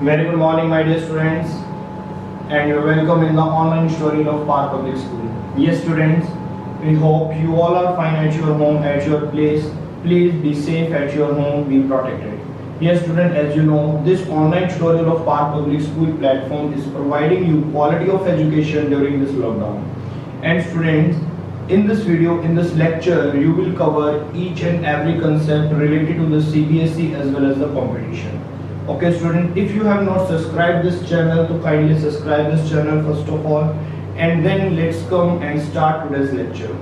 Very good morning, my dear students, and you're welcome in the online tutorial of Park Public School. Yes, students, we hope you all are fine at your home, at your place. Please be safe at your home, be protected. Yes, student, as you know, this online tutorial of Park Public School platform is providing you quality of education during this lockdown. And students, in this video, in this lecture, you will cover each and every concept related to the CBSE as well as the competition. Okay student, if you have not subscribed this channel, to kindly subscribe this channel first of all, and then let's come and start today's lecture.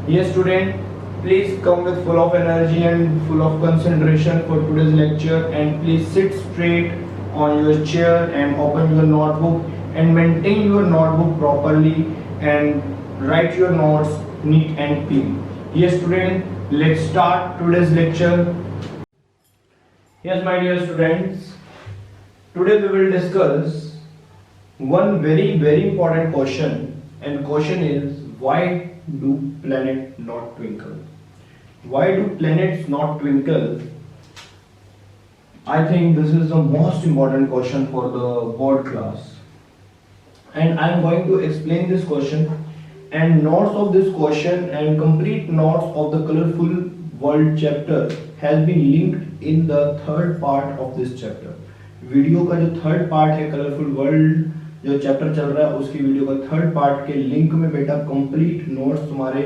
Yes student, please come with full of energy and full of concentration for today's lecture, and please sit straight on your chair and open your notebook and maintain your notebook properly and write your notes neat and clean. Yes student, let's start today's lecture. Yes my dear students, today we will discuss one very important question, and question is, why do planets not twinkle? Why do planets not twinkle? I think this is the most important question for the board class, and I am going to explain this question, and notes of this question and complete notes of the colorful world chapter has been linked in the third part of this chapter. Video का जो third part है colourful world जो chapter चल रहा है, उसकी video का third part के लिंक में बेटा कंप्लीट नोट्स तुम्हारे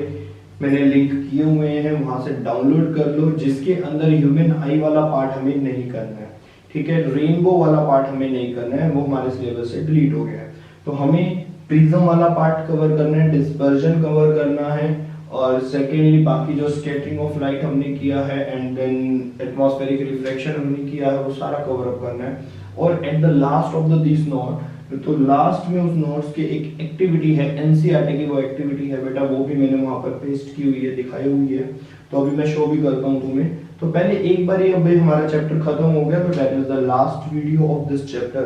मैंने लिंक किए हुए हैं, वहां से डाउनलोड कर लो, जिसके अंदर ह्यूमन आई वाला पार्ट हमें नहीं करना है, ठीक है। रेनबो वाला पार्ट हमें नहीं करना है, वो हमारे सिलेबस से डिलीट हो गया है। तो हमें प्रिज्म वाला पार्ट कवर करना है, डिस्पर्जन कवर करना है, और सेकेंडली बाकी जो स्कैटरिंग ऑफ लाइट हमने किया है एंड देन एटमॉस्फेरिक रिफ्लेक्शन हमने किया है, वो सारा कवर अप करना है। और at the last of the this note, तो लास्ट में उस नोट्स के एक एक्टिविटी है एनसीईआरटी की, वो एक्टिविटी है बेटा, वो भी मैंने वहां पर पेस्ट की हुई है, दिखाई हुई है, तो अभी मैं शो भी करता हूँ तुम्हें। तो पहले एक बार ये अभी हमारा चैप्टर खत्म हो गया, तो that is the last video of this chapter,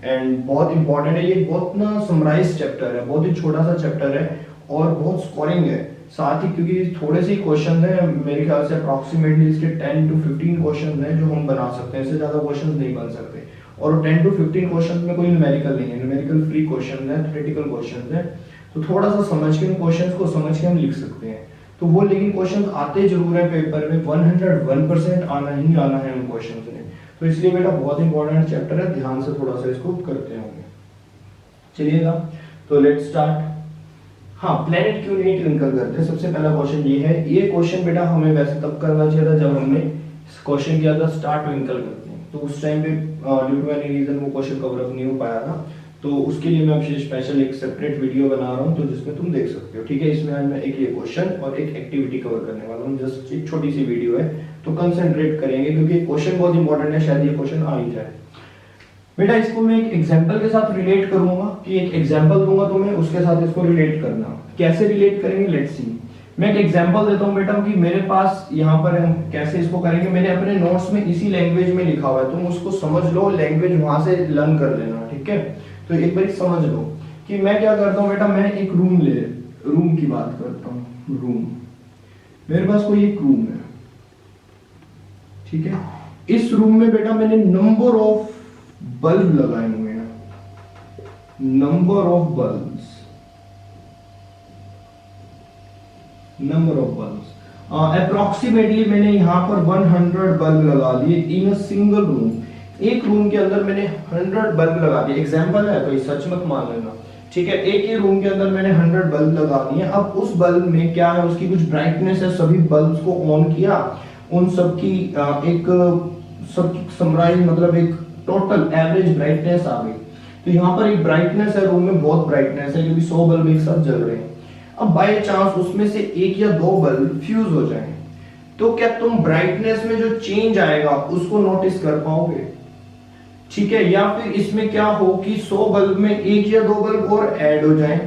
and बहुत इंपॉर्टेंट है ये, बहुत ना समराइज चैप्टर है, बहुत ही छोटा सा चैप्टर है और बहुत स्कोरिंग है साथ ही, क्योंकि थोड़े से क्वेश्चन हैं, मेरे ख्याल से अप्रॉक्सीमेटली इसके 10 to 15 क्वेश्चन हैं जो हम बना सकते हैं, इससे ज्यादा क्वेश्चन नहीं बन सकते। और 10 to 15 क्वेश्चन में कोई न्यूमेरिकल नहीं है, न्यूमेरिकल फ्री क्वेश्चन है, थ्योरेटिकल क्वेश्चन है, तो थोड़ा सा समझ के उन क्वेश्चंस को समझ के हम लिख सकते हैं। तो वो लेकिन क्वेश्चन आते जरूर है पेपर में, 101% आना ही आना है उन क्वेश्चन में, तो इसलिए बेटा बहुत इंपॉर्टेंट चैप्टर है, ध्यान से थोड़ा सा इसको करते होंगे। चलिएगा, तो लेट्स स्टार्ट। हाँ, प्लेनेट क्यों नहीं ट्विंकल करते, सबसे पहला क्वेश्चन ये है। ये क्वेश्चन बेटा हमें वैसे तब करना चाहिए था जब हमने क्वेश्चन किया था स्टार ट्विंकल करते हैं, तो उस टाइम पे ड्यू टू एनी रीजन वो क्वेश्चन कवर अप नहीं हो पाया था, तो उसके लिए मैं अब स्पेशल एक सेपरेट वीडियो बना रहा हूँ, तो जिसमें तुम देख सकते हो, ठीक है। इसमें आज मैं एक ये क्वेश्चन और एक एक्टिविटी कवर करने वाला हूँ, जस्ट एक छोटी सी वीडियो है, तो कंसंट्रेट करेंगे क्योंकि क्वेश्चन बहुत इंपॉर्टेंट है, शायद ये क्वेश्चन आ ही जाए। बेटा इसको मैं एक एग्जांपल के साथ रिलेट करूंगा, कि एक एग्जांपल दूंगा तुम्हें, उसके साथ इसको रिलेट करना। कैसे रिलेट करेंगे, लेट्स सी। मैं एक एग्जांपल देता हूं बेटा कि मेरे पास यहाँ पर हम कैसे इसको करेंगे, मैंने अपने नोट्स में इसी लैंग्वेज में लिखा हुआ है, तुम उसको समझ लो, लैंग्वेज वहां से लर्न कर लेना, ठीक है। तो एक बार समझ लो कि मैं क्या करता हूँ बेटा, मैं एक रूम की बात करता हूँ। रूम, मेरे पास कोई एक रूम है, ठीक है। इस रूम में बेटा मैंने नंबर ऑफ बल्ब लगाए हुए हैं, नंबर ऑफ बल्ब्स अप्रोक्सीमेटली मैंने यहाँ पर 100 बल्ब लगा दिए इन अ सिंगल रूम। एक रूम के अंदर मैंने 100 बल्ब लगा दिए, एग्जांपल है, कोई सच मत मान लेना, ठीक है। एक ही रूम के अंदर मैंने 100 बल्ब लगा दिए। अब उस बल्ब में क्या है, उसकी कुछ ब्राइटनेस है, सभी बल्ब्स को ऑन किया, उन सबकी सबकी समराइज मतलब एक टोटल एवरेज ब्राइटनेस आ गई। तो यहाँ पर एक ब्राइटनेस है, रूम में बहुत ब्राइटनेस है क्योंकि 100 बल्ब एक साथ जल रहे हैं। अब बाय चांस उसमें से एक या दो बल्ब फ्यूज हो जाएं, तो क्या तुम ब्राइटनेस में जो चेंज आएगा उसको नोटिस कर पाओगे, ठीक है। या फिर इसमें क्या हो कि 100 बल्ब में एक या दो बल्ब और ऐड हो जाएं,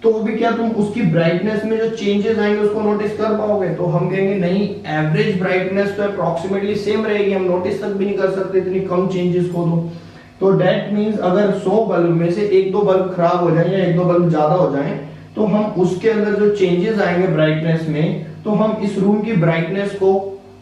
तो भी क्या तुम उसकी ब्राइटनेस में जो चेंजेस आएंगे उसको नोटिस कर पाओगे। तो हम कहेंगे नहीं, एवरेज ब्राइटनेस तो अप्रोक्सीमेटली सेम रहेगी, हम नोटिस तक भी नहीं कर सकते इतनी कम चेंजेस को। तो दैट मींस अगर 100 बल्ब में से एक दो बल्ब खराब हो जाए या एक दो बल्ब ज्यादा हो जाए, तो हम उसके अंदर जो चेंजेस आएंगे ब्राइटनेस में, तो हम इस रूम की ब्राइटनेस को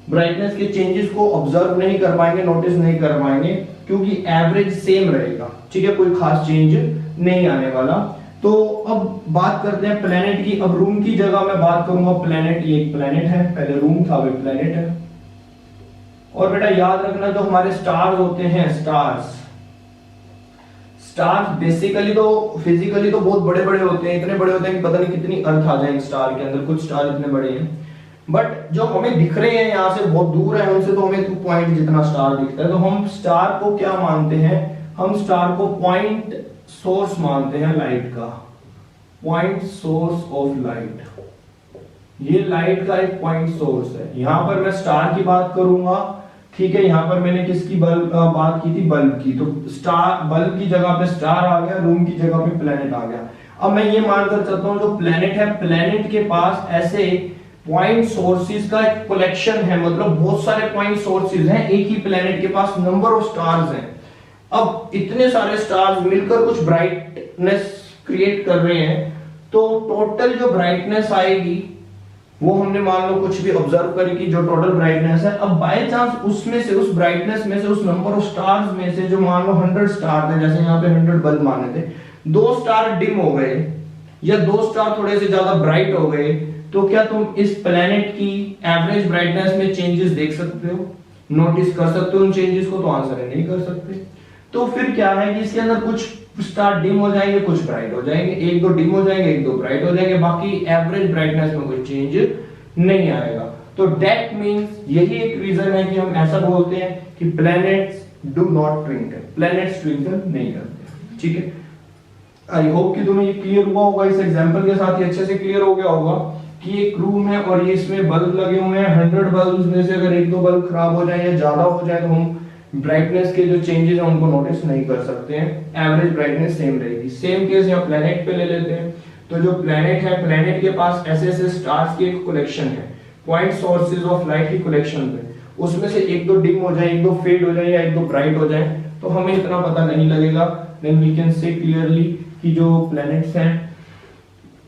ब्राइटनेस के चेंजेस को ऑब्जर्व नहीं कर पाएंगे, नोटिस नहीं कर पाएंगे, क्योंकि एवरेज सेम रहेगा, ठीक है, कोई खास चेंज नहीं आने वाला। तो अब बात करते हैं प्लेनेट की। अब रूम की जगह मैं बात करूंगा प्लेनेट, ये एक प्लेनेट है, पहले रूम था, अभी प्लेनेट है। और बेटा याद रखना जो हमारे स्टार्स होते हैं, स्टार्स बेसिकली तो फिजिकली तो बहुत बड़े बड़े होते हैं, इतने बड़े होते हैं कि पता नहीं कितनी अर्थ आ जाए स्टार के अंदर, कुछ स्टार इतने बड़े हैं। बट जो हमें दिख रहे हैं यहाँ से बहुत दूर है उनसे, तो हमें 2 पॉइंट जितना स्टार दिखता है। तो हम स्टार को क्या मानते हैं, हम स्टार को पॉइंट सोर्स मानते हैं लाइट का, पॉइंट सोर्स ऑफ लाइट। ये लाइट का एक पॉइंट सोर्स है। यहां पर मैं स्टार की बात करूंगा, ठीक है। यहां पर मैंने किसकी बात की थी, बल्ब की। तो स्टार, बल्ब की जगह पे स्टार आ गया, रूम की जगह पे प्लेनेट आ गया। अब मैं ये मानकर चलता हूं जो प्लेनेट है, प्लेनेट के पास ऐसे पॉइंट सोर्सेज का एक कलेक्शन है, मतलब बहुत सारे पॉइंट सोर्सेज हैं एक ही प्लेनेट के पास, नंबर ऑफ स्टार्स हैं। अब इतने सारे स्टार्स मिलकर कुछ ब्राइटनेस क्रिएट कर रहे हैं, तो टोटल जो ब्राइटनेस आएगी वो हमने मान लो कुछ भी ऑब्जर्व करी कि जो टोटल ब्राइटनेस है। अब बाय चांस उसमें से, उस ब्राइटनेस में से, उस नंबर ऑफ स्टार्स में से जो मान लो 100 स्टार थे, जैसे यहाँ पे 100 बल्ब माने थे, 2 स्टार डिम हो गए या 2 स्टार थोड़े से ज्यादा ब्राइट हो गए, तो क्या तुम इस प्लेनेट की एवरेज ब्राइटनेस में चेंजेस देख सकते हो, नोटिस कर सकते हो उन चेंजेस को? तो आंसर है नहीं कर सकते। तो फिर क्या है कि इसके अंदर कुछ स्टार डिम हो जाएंगे, कुछ ब्राइट हो जाएंगे, 1-2 डिम हो जाएंगे, 1-2 ब्राइट हो जाएंगे, बाकी एवरेज ब्राइटनेस में कोई चेंज नहीं आएगा। तो दैट मींस यही एक रीजन है कि हम ऐसा बोलते हैं कि planets do not twinkle, planets twinkle नहीं करते, ठीक है। आई होप कि तुम्हें ये क्लियर हुआ होगा, इस एग्जांपल के साथ ही अच्छे से क्लियर हो गया होगा कि एक रूम है और ये इसमें बल्ब लगे हुए हैं, 100 बल्ब में से अगर 1-2 बल्ब खराब हो जाए या ज्यादा हो जाए तो हम ब्राइटनेस के जो चेंजेस हैं उनको नोटिस नहीं कर सकते हैं, एवरेज ब्राइटनेस सेम रहेगी। सेम केस यहाँ प्लेनेट पे ले लेते हैं। तो जो प्लेनेट है, प्लेनेट के पास ऐसे ऐसे स्टार्स की एक कलेक्शन है, पॉइंट सोर्सेज ऑफ लाइट की कलेक्शन पे, उसमें से 1-2 डिम हो जाए, 1-2 फेड हो जाए या 1-2 ब्राइट हो जाए, तो हमें इतना पता नहीं लगेगा। Then we can say clearly कि जो प्लैनेट्स हैं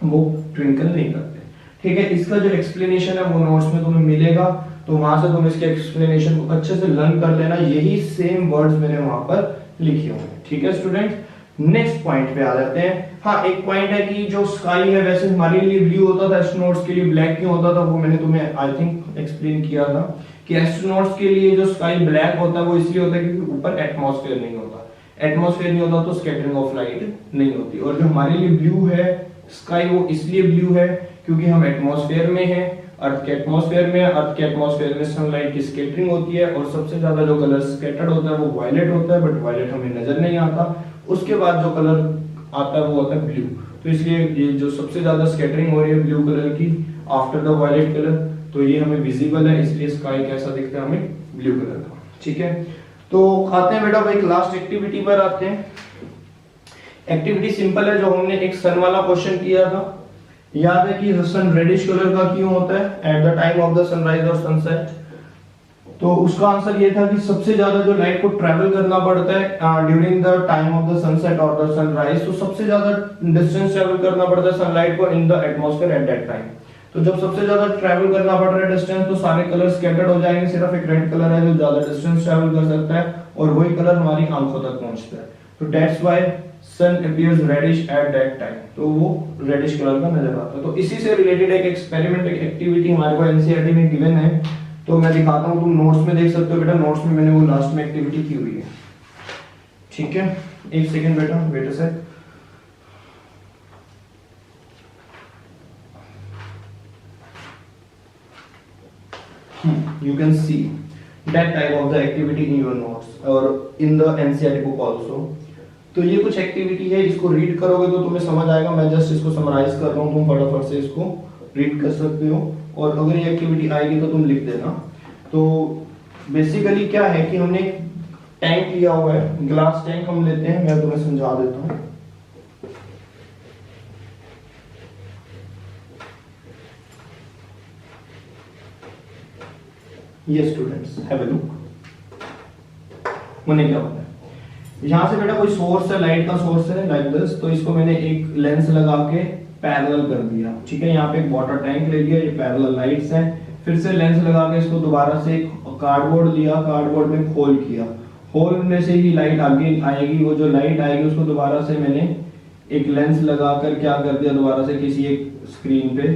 वो ट्विंकल नहीं करते, ठीक है। इसका जो एक्सप्लेनेशन है वो नोट्स में तुम्हें मिलेगा, तो वहां से तुम इसके एक्सप्लेनेशन को अच्छे से लर्न कर लेना। यही सेम वर्ड्स मैंने वहां पर लिखे हुए हैं, ठीक है स्टूडेंट। नेक्स्ट पॉइंट पे आ जाते हैं। हाँ, एक पॉइंट है कि जो स्काई है वैसे हमारे लिए ब्लू होता था, एस्ट्रोनॉट्स के लिए ब्लैक क्यों होता था वो मैंने तुम्हें आई थिंक एक्सप्लेन किया था कि एस्ट्रोनॉट्स के लिए जो स्काई ब्लैक होता है वो इसलिए होता है क्योंकि ऊपर एटमॉस्फेयर नहीं होता, एटमॉस्फेयर नहीं होता तो स्कैटरिंग ऑफ लाइट नहीं होती। और जो हमारे लिए ब्लू है स्काई, वो इसलिए ब्लू है क्योंकि हम एटमॉस्फेयर में हैं, अर्थ के एटमॉस्फेयर में, अर्थ के एटमॉस्फेयर में सनलाइट की स्कैटरिंग होती है और सबसे ज्यादा जो कलर स्कैटर्ड होता है वो वायलेट होता है, बट वायलेट हमें नजर नहीं आता। उसके बाद जो कलर आता है वो होता है ब्लू। तो इसलिए ये जो सबसे ज्यादा स्कैटरिंग हो रही है ब्लू कलर की आफ्टर द वायलेट कलर, तो ये हमें विजिबल है, इसलिए स्काई कैसा दिखता है हमें ब्लू कलर का, ठीक है। तो आते हैं बेटा भाई लास्ट एक्टिविटी पर आते हैं। एक्टिविटी सिंपल है, जो हमने एक सन वाला क्वेश्चन किया था, याद है कि सन रेडिश कलर का क्यों होता है at the time of the sunrise और सनसेट। तो उसका आंसर ये था कि सबसे ज्यादा जो लाइट को ट्रैवल करना पड़ता है during the time of the sunset और द सनराइज, तो सबसे ज्यादा डिस्टेंस ट्रैवल करना पड़ता है सनलाइट को in the atmosphere eight that time. तो जब सबसे ज्यादा ट्रैवल करना पड़ रहा है डिस्टेंस, तो सारे कलर स्कैटर्ड हो जाएंगे, सिर्फ एक रेड कलर है जो ज्यादा डिस्टेंस ट्रैवल कर सकता है और वही कलर हमारी आंखों तक पहुंचता है। तो that's why sun appears reddish at that time, तो वो रेडिश कलर का नजर आता है। तो इसी से रिलेटेड एक एक्सपेरिमेंट, एक एक्टिविटी हमारे को एनसीईआरटी में गिवन है, तो मैं दिखाता हूं, तुम नोट्स में देख सकते हो बेटा, नोट्स में मैंने वो लास्ट में एक्टिविटी की हुई है, ठीक है। एक सेकंड बेटा, wait a sec. You can see that type of the activity in your notes or in the NCERT book also। तो ये कुछ एक्टिविटी है, इसको रीड करोगे तो तुम्हें समझ आएगा। मैं जस्ट इसको समराइज कर रहा हूँ, तुम फटाफट से इसको रीड कर सकते हो और अगर ये एक्टिविटी आएगी तो तुम लिख देना। तो बेसिकली क्या है कि हमने एक टैंक लिया हुआ है, ग्लास टैंक हम लेते हैं, मैं तुम्हें समझा देता हूँ। ये स्टूडेंट्स हैव अ लुक। मैंने क्या बताया, यहां से बेटा कोई सोर्स है, लाइट का सोर्स है लाइक दिस, तो इसको मैंने एक लेंस लगा के पैरेलल कर दिया, ठीक है। यहाँ पे एक वाटर टैंक ले लिया, ये पैरेलल लाइट्स हैं, फिर से लेंस लगा के इसको दोबारा से कार्डबोर्ड लिया, कार्डबोर्ड में होल किया, होल में से ही लाइट आगे आएगी, वो जो लाइट आएगी उसको दोबारा से मैंने एक लेंस लगाकर क्या कर दिया, दोबारा से किसी एक स्क्रीन पे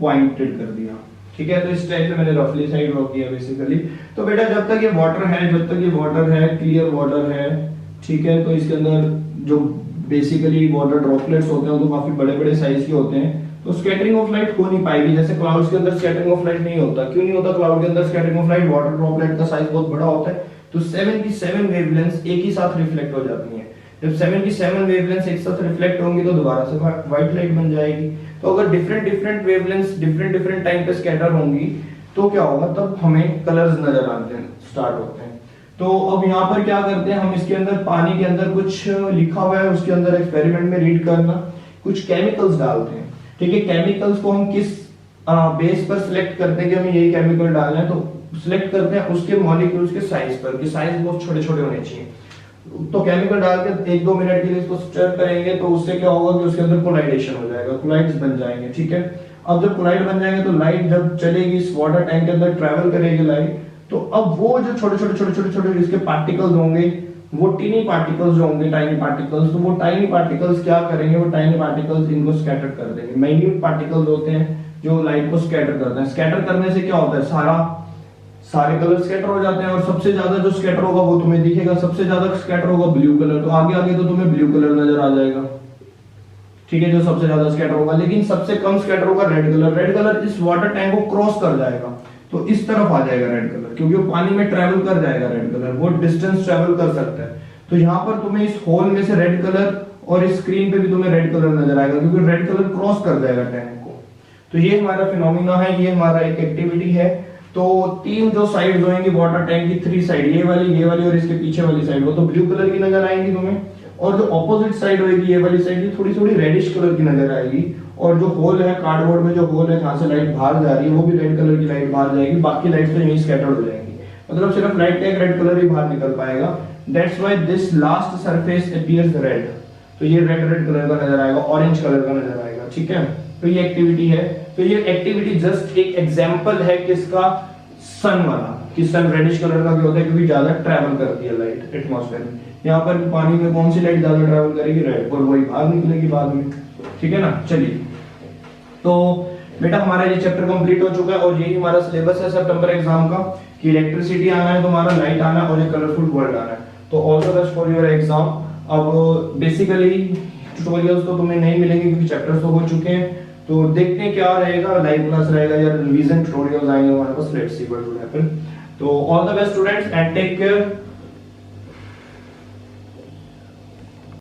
पॉइंटेड कर दिया। ठीक है, तो इस टाइप से मैंने रफली साइड ड्रॉ किया बेसिकली। तो बेटा जब तक ये वाटर है, जब तक ये वाटर है, क्लियर वाटर है, ठीक है, तो इसके अंदर जो बेसिकली वाटर ड्रॉपलेट्स होते हैं वो तो काफी बड़े बड़े साइज के होते हैं, तो स्कैटरिंग ऑफ लाइट हो नहीं पाएगी। जैसे क्लाउड्स के अंदर स्कैटरिंग ऑफ लाइट नहीं होता, क्यों नहीं होता क्लाउड के अंदर scattering of light? Water droplet का साइज बहुत बड़ा होता है, तो 77 वेवलेंथ्स एक ही साथ रिफ्लेक्ट हो जाती हैं। जब 77 वेवलेंथ्स एक साथ रिफ्लेक्ट होंगी तो दोबारा से व्हाइट लाइट बन जाएगी। तो अगर डिफरेंट वेवलेंथ्स डिफरेंट टाइम पे स्कैटर होंगी तो क्या होगा, तब हमें कलर्स नजर आते हैं, स्टार्ट होते हैं। तो अब यहाँ पर क्या करते हैं हम, इसके अंदर पानी के अंदर कुछ लिखा हुआ है, उसके अंदर एक्सपेरिमेंट में रीड करना, कुछ केमिकल्स डालते हैं। ठीक है, केमिकल्स को हम किस बेस पर सिलेक्ट करते हैं कि हमें यही केमिकल डालना है, तो सिलेक्ट करते हैं उसके मॉलिक्यूल्स के साइज पर, कि साइज बहुत छोटे छोटे होने चाहिए। तो केमिकल डाल के 1-2 मिनट के लिए इसको स्टर करेंगे, तो उससे क्या होगा कि उसके अंदर कोलाइडेशन हो जाएगा, कोलाइड्स बन जाएंगे। ठीक है, अब जब कोलाइड बन जाएंगे तो लाइट जब चलेगी इस वाटर टैंक के अंदर ट्रैवल करेगी लाइट, तो अब वो जो छोटे छोटे इसके पार्टिकल्स होंगे, वो टीनी पार्टिकल्स जो होंगे, टाइनी पार्टिकल्स, तो वो टाइनी पार्टिकल्स क्या करेंगे, वो टाइनी पार्टिकल्स इनको स्कैटर कर देंगे। माइन्यूट पार्टिकल्स होते हैं जो लाइट को स्कैटर करते हैं। स्कैटर करने से क्या होता है, सारे कलर स्कैटर हो जाते हैं, और सबसे ज्यादा जो स्कैटर होगा वो तुम्हें दिखेगा, सबसे ज्यादा स्कैटर होगा ब्लू कलर, तो आगे आगे तो तुम्हें ब्लू कलर नजर आ जाएगा। ठीक है, जो सबसे ज्यादा स्कैटर होगा, लेकिन सबसे कम स्कैटर होगा रेड कलर। रेड कलर इस वाटर टैंक को क्रॉस कर जाएगा, तो इस तरफ आ जाएगा रेड कलर, क्योंकि वो पानी में ट्रैवल कर जाएगा रेड कलर, वो डिस्टेंस ट्रैवल कर सकता है। तो यहाँ पर तुम्हें इस होल में से रेड कलर, और इस स्क्रीन पे भी तुम्हें रेड कलर नजर आएगा, क्योंकि रेड कलर क्रॉस कर जाएगा टैंक को। तो ये हमारा फिनोमिना है, ये हमारा एक एक्टिविटी है। तो 3 जो साइड्स होंगी वाटर टैंक की, 3 साइड, ये वाली और इसके पीछे वाली साइड, वो तो ब्लू कलर की नजर आएंगी तुम्हें, और जो ऑपोजिट साइड होगी ये वाली साइड, थोड़ी थोड़ी रेडिश कलर की नजर आएगी। और जो होल है कार्डबोर्ड में, जो होल है जहां से लाइट बाहर जा रही है, वो भी रेड कलर की लाइट बाहर जाएगी, बाकी लाइट्स तो यहीं स्कैटर्ड हो जाएंगी, मतलब सिर्फ लाइट का एक रेड कलर ही बाहर निकल पाएगा। That's why this last surface appears red, तो ये रेड कलर का नजर आएगा, ऑरेंज कलर का नजर आएगा। ठीक है, तो ये एक्टिविटी है। तो ये एक्टिविटी जस्ट एक एग्जांपल है किसका, सन वाला, कि सन रेडिश कलर का क्यों होता है, क्योंकि ज्यादा ट्रैवल करती है लाइट एटमॉस्फेयर में। यहाँ पर पानी में कौन सी लाइट ज्यादा ट्रैवल करेगी, रेड, और वही बाहर निकलेगी बाद में। ठीक है ना, चलिए, तो बेटा हमारा ये चैप्टर कंप्लीट हो चुका है, और यही हमारा सिलेबस है सितंबर एग्जाम का, कि इलेक्ट्रिसिटी आना है तुम्हारा, लाइट आना है, और ये कलरफुल वर्ल्ड आना है। तो all the best for your exam. अब बेसिकली ट्यूटोरियल्स तो तुम्हें नहीं मिलेंगे क्योंकि चैप्टर्स तो हो चुके हैं, तो देखते हैं क्या रहेगा, लाइव क्लास रहेगा या रिवीजन ट्यूटोरियल्स आएंगे हमारे पास, let's see what will happen. तो all the best students and take care.